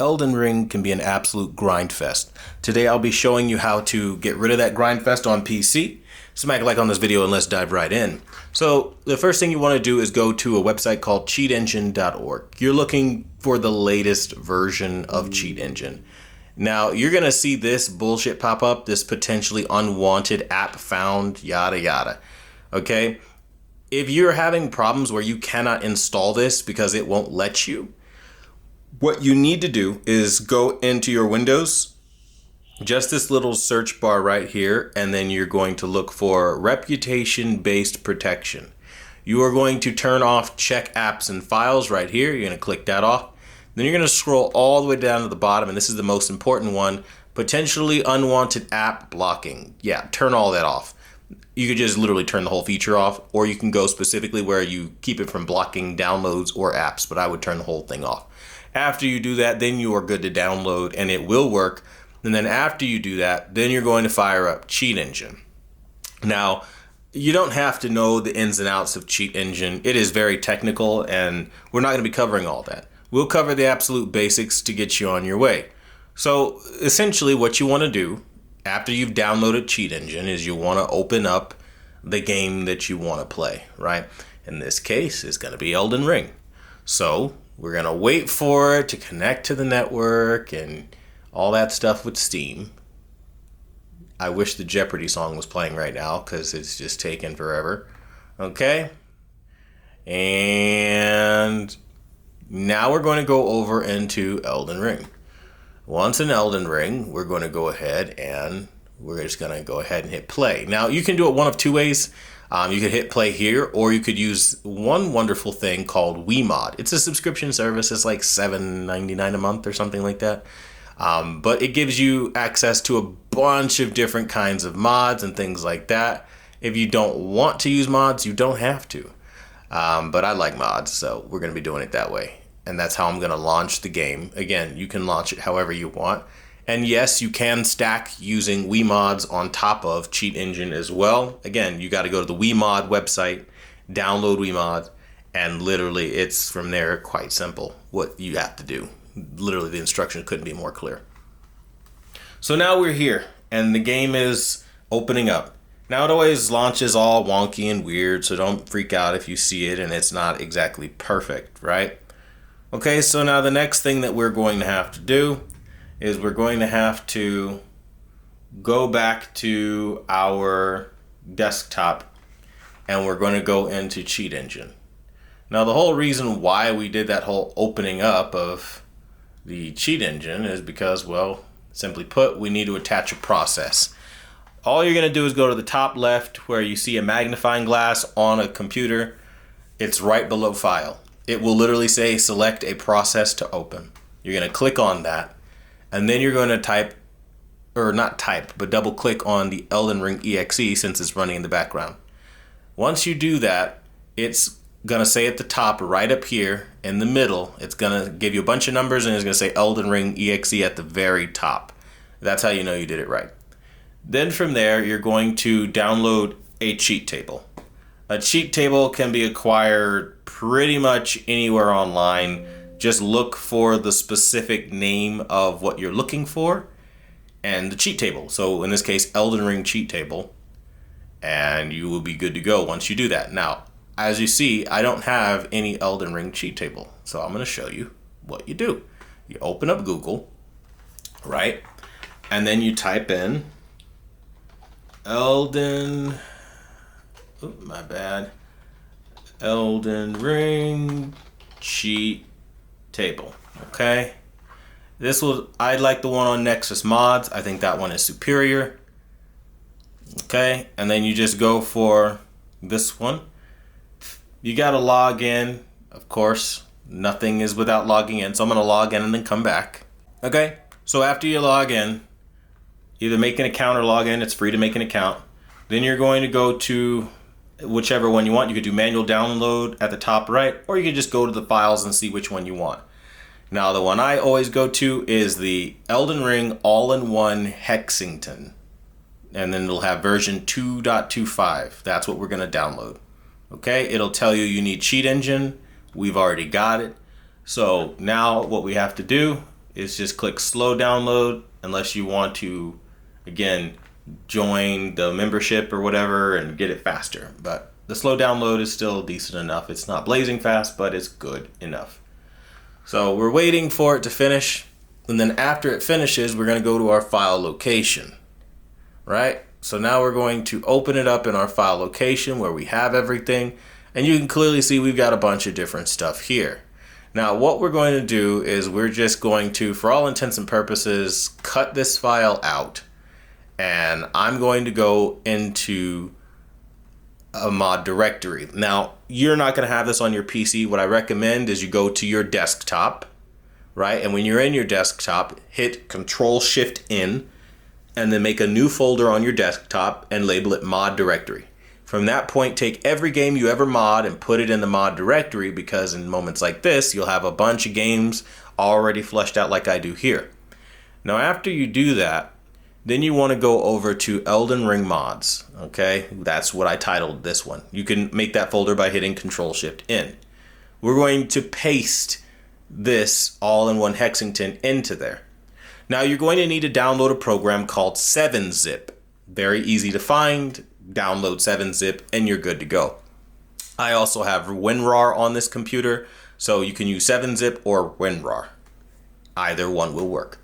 Elden Ring can be an absolute grind fest. Today I'll be showing you how to get rid of that grind fest on PC. Smack a like on this video and let's dive right in. So the first thing you want to do is go to a website called cheatengine.org. You're looking for the latest version of Cheat Engine. Now you're going to see this bullshit pop up, this potentially unwanted app found, yada yada. Okay? If you're having problems where you cannot install this because it won't let you, what you need to do is go into your Windows, just this little search bar right here, and then you're going to look for reputation-based protection. You are going to turn off check apps and files right here. You're going to click that off. Then you're going to scroll all the way down to the bottom, and this is the most important one, potentially unwanted app blocking. Yeah, turn all that off. You could just literally turn the whole feature off, or you can go specifically where you keep it from blocking downloads or apps, but I would turn the whole thing off. After you do that, then you are good to download and it will work. And then after you do that, then you're going to fire up Cheat Engine. Now, you don't have to know the ins and outs of Cheat Engine. It is very technical and we're not going to be covering all that. We'll cover the absolute basics to get you on your way. So essentially what you want to do after you've downloaded Cheat Engine is you want to open up the game that you want to play, right? In this case, it's going to be Elden Ring. So we're going to wait for it to connect to the network and all that stuff with Steam. I wish the Jeopardy song was playing right now because it's just taking forever. Okay. And now we're going to go over into Elden Ring. Once in Elden Ring, we're going to go ahead and we're just going to go ahead and hit play. Now, you can do it one of two ways. You could hit play here, or you could use one wonderful thing called WeMod. It's a subscription service. It's like $7.99 a month or something like that. But it gives you access to a bunch of different kinds of mods and things like that. If you don't want to use mods, you don't have to. But I like mods, so we're going to be doing it that way. And that's how I'm going to launch the game. Again, you can launch it however you want. And yes, you can stack using WeMods on top of Cheat Engine as well. Again, you got to go to the WeMod website, download WeMod, and literally it's from there quite simple what you have to do. Literally the instructions couldn't be more clear. So now we're here and the game is opening up. Now it always launches all wonky and weird, so don't freak out if you see it and it's not exactly perfect, right? Okay, so now the next thing that we're going to have to do is we're going to have to go back to our desktop and we're going to go into Cheat Engine. Now the whole reason why we did that whole opening up of the Cheat Engine is because, well, simply put, we need to attach a process. All you're going to do is go to the top left where you see a magnifying glass on a computer. It's right below File. It will literally say select a process to open. You're going to click on that. And then you're going to type, or not type, but double click on the Elden Ring EXE since it's running in the background. Once you do that, it's going to say at the top, right up here in the middle, it's going to give you a bunch of numbers and it's going to say Elden Ring EXE at the very top. That's how you know you did it right. Then from there, you're going to download a cheat table. A cheat table can be acquired pretty much anywhere online. Just look for the specific name of what you're looking for and the cheat table. So in this case, Elden Ring cheat table, and you will be good to go once you do that. Now, as you see, I don't have any Elden Ring cheat table. So I'm going to show you what you do. You open up Google, right? And then you type in Elden Ring cheat table. Okay, I like the one on Nexus Mods. I think that one is superior. Okay, and then you just go for this one. You gotta log in, of course. Nothing is without logging in, so I'm gonna log in and then come back. Okay, so after you log in, either make an account or log in. It's free to make an account. Then you're going to go to whichever one you want. You could do manual download at the top right, or you could just go to the files and see which one you want. Now the one I always go to is the Elden Ring All-in-One Hexington. And then it'll have version 2.25. That's what we're going to download. Okay, it'll tell you need Cheat Engine. We've already got it. So now what we have to do is just click slow download unless you want to, again, join the membership or whatever and get it faster. But the slow download is still decent enough. It's not blazing fast, but it's good enough. So we're waiting for it to finish. And then after it finishes, we're going to go to our file location, right? So now we're going to open it up in our file location where we have everything. And you can clearly see we've got a bunch of different stuff here. Now what we're going to do is we're just going to, for all intents and purposes, cut this file out. And I'm going to go into a mod directory. Now, you're not going to have this on your PC. What I recommend is you go to your desktop, right? And when you're in your desktop, hit Control-Shift-N and then make a new folder on your desktop and label it mod directory. From that point, take every game you ever mod and put it in the mod directory, because in moments like this, you'll have a bunch of games already fleshed out like I do here. Now, after you do that, then you want to go over to Elden Ring mods, okay? That's what I titled this one. You can make that folder by hitting Control-Shift-N. We're going to paste this all-in-one Hexington into there. Now you're going to need to download a program called 7-Zip. Very easy to find. Download 7-Zip and you're good to go. I also have WinRAR on this computer, so you can use 7-Zip or WinRAR. Either one will work.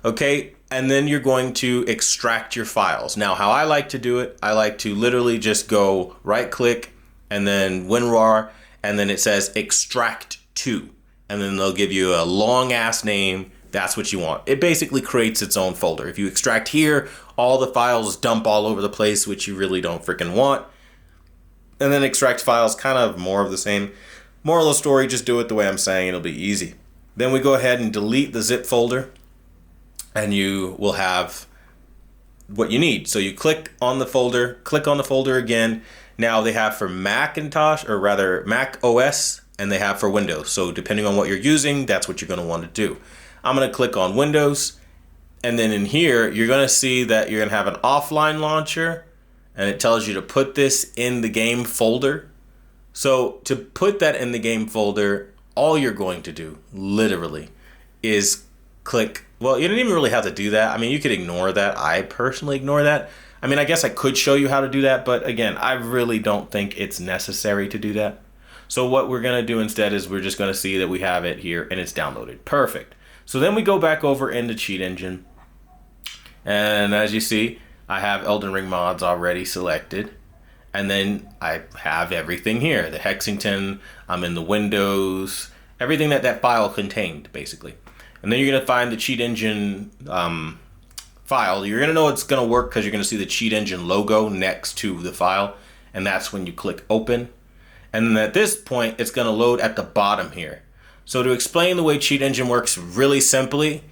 Okay, and then you're going to extract your files. Now, how I like to do it, I like to literally just go right click and then WinRAR, and then it says extract to, and then they'll give you a long ass name. That's what you want. It basically creates its own folder. If you extract here, all the files dump all over the place, which you really don't freaking want. And then extract files, kind of more of the same. Moral of the story, just do it the way I'm saying, it'll be easy. Then we go ahead and delete the zip folder, and you will have what you need. So you click on the folder again. Now they have for Macintosh, or rather Mac OS, and they have for Windows. So depending on what you're using, that's what you're going to want to do. I'm going to click on Windows, and then in here, you're going to see that you're going to have an offline launcher, and it tells you to put this in the game folder. So to put that in the game folder, all you're going to do, literally, is click. Well, you don't even really have to do that. I mean, you could ignore that. I personally ignore that. I mean, I guess I could show you how to do that, but again, I really don't think it's necessary to do that. So what we're going to do instead is we're just going to see that we have it here and it's downloaded. Perfect. So then we go back over into Cheat Engine. And as you see, I have Elden Ring mods already selected. And then I have everything here. The Hexington, I'm in the Windows, everything that that file contained, basically. And then you're going to find the Cheat Engine file. You're going to know it's going to work because you're going to see the Cheat Engine logo next to the file. And that's when you click Open. And then at this point, it's going to load at the bottom here. So to explain the way Cheat Engine works really simply,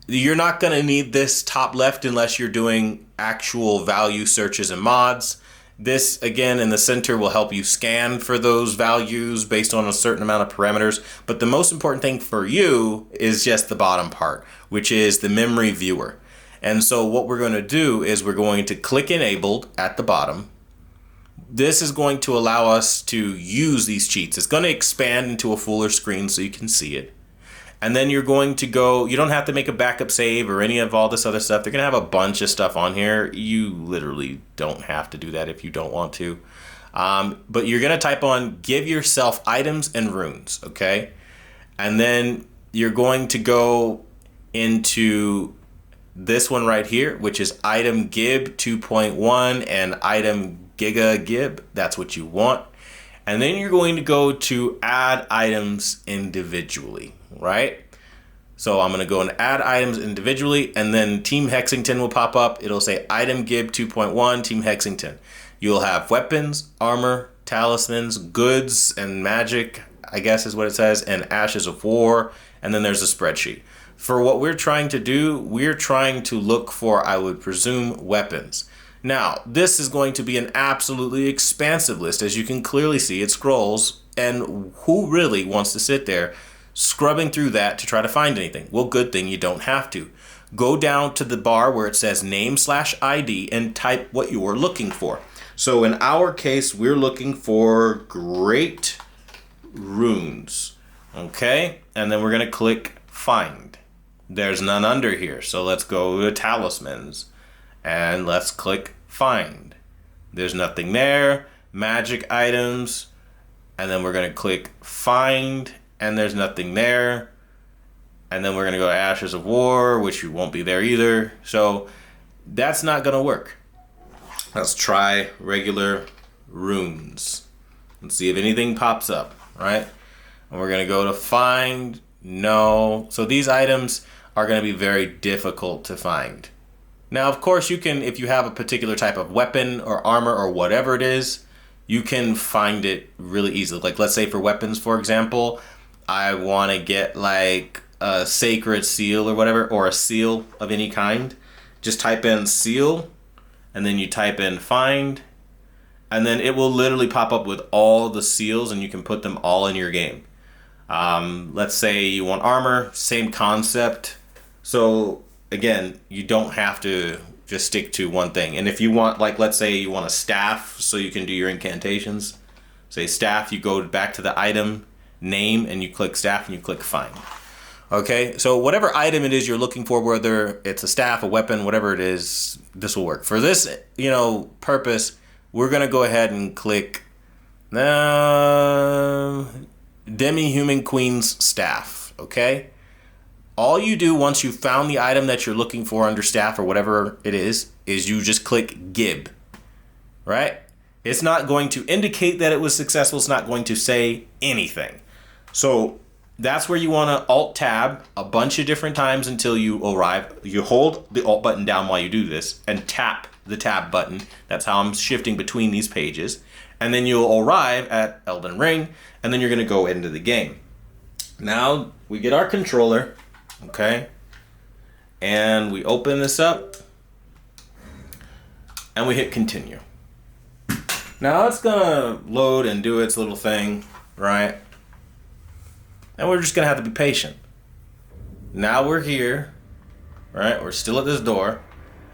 you're not going to need this top left unless you're doing actual value searches and mods. This, again, in the center will help you scan for those values based on a certain amount of parameters. But the most important thing for you is just the bottom part, which is the memory viewer. And so what we're going to do is we're going to click Enabled at the bottom. This is going to allow us to use these cheats. It's going to expand into a fuller screen so you can see it. And then you're going to go, you don't have to make a backup save or any of all this other stuff. They're going to have a bunch of stuff on here. You literally don't have to do that if you don't want to. But you're going to type on give yourself items and runes, okay? And then you're going to go into this one right here, which is item gib 2.1 and item giga gib. That's what you want. And then you're going to go to add items individually, right? So I'm going to go and add items individually, and then Team Hexington will pop up. It'll say item gib 2.1 Team Hexington. You'll have weapons, armor, talismans, goods, and magic, I guess is what it says, and ashes of war. And then there's a spreadsheet. For what we're trying to do, we're trying to look for, I would presume, weapons. Now, this is going to be an absolutely expansive list. As you can clearly see, it scrolls, and who really wants to sit there scrubbing through that to try to find anything? Well, good thing you don't have to. Go down to the bar where it says name/ID and type what you are looking for. So in our case, we're looking for Great Runes. Okay, and then we're going to click Find. There's none under here. So let's go to talismans and let's click find. There's nothing there. Magic items, and then we're going to click find, and there's nothing there. And then we're going to go to Ashes of War, which won't be there either. So that's not going to work. Let's try regular runes. Let's see if anything pops up, right? And we're going to go to find. No. So these items are going to be very difficult to find. Now, of course, you can, if you have a particular type of weapon or armor or whatever it is, you can find it really easily. Like, let's say for weapons, for example, I want to get like a sacred seal or whatever, or a seal of any kind. Just type in seal, and then you type in find, and then it will literally pop up with all the seals, and you can put them all in your game. Let's say you want armor, same concept. So again, you don't have to just stick to one thing. And if you want, like, let's say you want a staff so you can do your incantations. Say staff, you go back to the item name and you click staff and you click find. Okay, so whatever item it is you're looking for, whether it's a staff, a weapon, whatever it is, this will work. For this, purpose, we're gonna go ahead and click Demi-Human Queen's staff, okay? All you do once you've found the item that you're looking for under staff or whatever it is you just click Gib, right? It's not going to indicate that it was successful. It's not going to say anything. So that's where you want to Alt-Tab a bunch of different times until you arrive. You hold the Alt button down while you do this and tap the Tab button. That's how I'm shifting between these pages. And then you'll arrive at Elden Ring, and then you're going to go into the game. Now we get our controller. Okay, and we open this up and we hit continue. Now it's gonna load and do its little thing, right? And we're just gonna have to be patient. Now we're here, right? We're still at this door,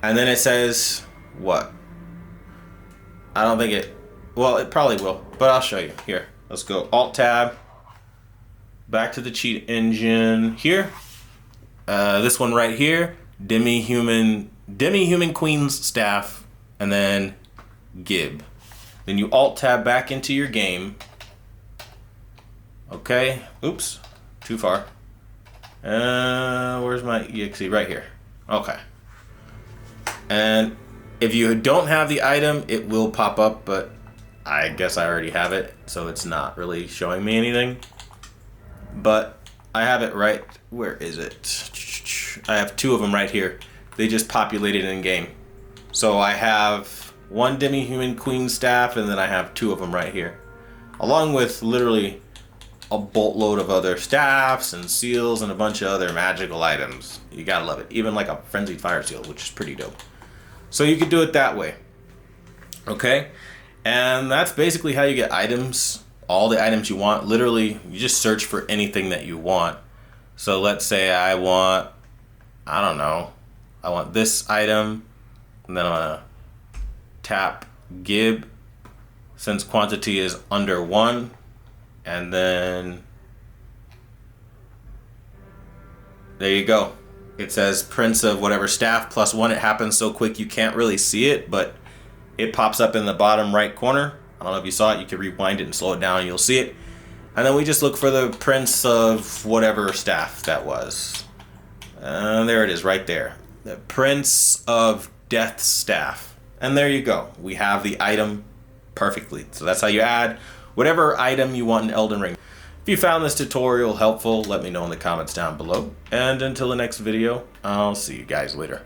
and then it says what? I don't think it, well, it probably will, but I'll show you. Here, let's go Alt-Tab, back to the cheat engine here. This one right here, Demi-Human Queen's staff, and then Gib. Then you Alt-Tab back into your game. Okay, oops, too far. Where's my EXE? Right here. Okay. And if you don't have the item, it will pop up, but I guess I already have it, so it's not really showing me anything. But I have it right, where is it? I have two of them right here. They just populated in game. So I have one Demi-Human Queen staff, and then I have two of them right here. Along with literally a boatload of other staffs and seals and a bunch of other magical items. You gotta love it. Even like a Frenzied Fire Seal, which is pretty dope. So you could do it that way. Okay? And that's basically how you get items. All the items you want. Literally, you just search for anything that you want. So let's say I want, I don't know, I want this item, and then I'm gonna tap Gib since quantity is under 1, and then there you go. It says Prince of whatever staff +1. It happens so quick you can't really see it, but it pops up in the bottom right corner. I don't know if you saw it. You can rewind it and slow it down and you'll see it. And then we just look for the Prince of whatever staff that was. There it is right there. The Prince of Death staff. And there you go. We have the item perfectly. So that's how you add whatever item you want in Elden Ring. If you found this tutorial helpful, let me know in the comments down below. And until the next video, I'll see you guys later.